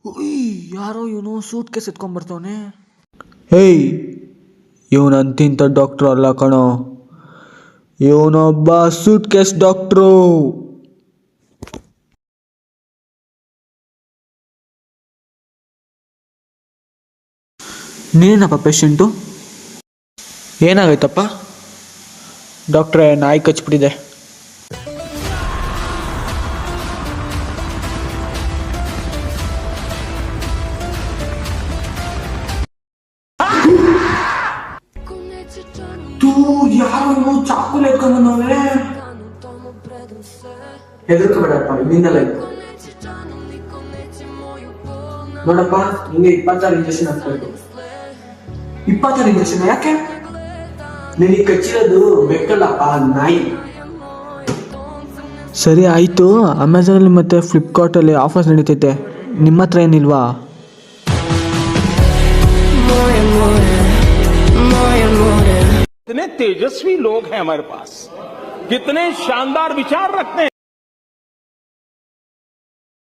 ಉಯ್, ಯಾರೋ ಇವನು suit case ಎತ್ಕೊಂಡ್ಬರ್ತಾವನೆ. ಹೇಯ್, ಇವನಂತಿಂತ doctor ಅಲ್ಲ ಕಣೋ, ಇವನೊಬ್ಬ ಸೂಟ್ ಕೇಸ್ ಡಾಕ್ಟ್ರು. ನೀನಪ್ಪ ಪೇಷಂಟು? ಏನಾಗೈತಪ್ಪ? ಡಾಕ್ಟ್ರೇ, ನಾಯಿ ಕಚ್ಬಿಟ್ಟಿದೆ. ಯಾರು ಚಾಕುಲ್ ಎತ್ಕೊಂಡ್ಬಂದವ್ರೆ? ಹೆದರ್ಕೋಬೇಡಪ್ಪ, ನಿಂದಲ್ಲ ನೋಡಪ್ಪ, ನಿಂಗೆ 26 ಇಂಜೆಕ್ಷನ್ ಹಾಕ್ಬೇಕು. 26 ಇಂಜೆಕ್ಷನ್ ಯಾಕೆ? ನಿನಗೆ ಕಚ್ಚಿರೋದು ಬೆಕ್ಕಲ್ಲಪ್ಪ, ನಾಯಿ. ಸರಿ ಆಯಿತು. ಅಮೆಝಾನಲ್ಲಿ ಮತ್ತು ಫ್ಲಿಪ್ಕಾರ್ಟಲ್ಲಿ ಆಫರ್ಸ್ ನಡೀತೈತೆ, ನಿಮ್ಮ ಹತ್ರ ಏನಿಲ್ವಾ? कितने तेजस्वी लोग हैं हमारे पास, कितने शानदार विचार रखते हैं।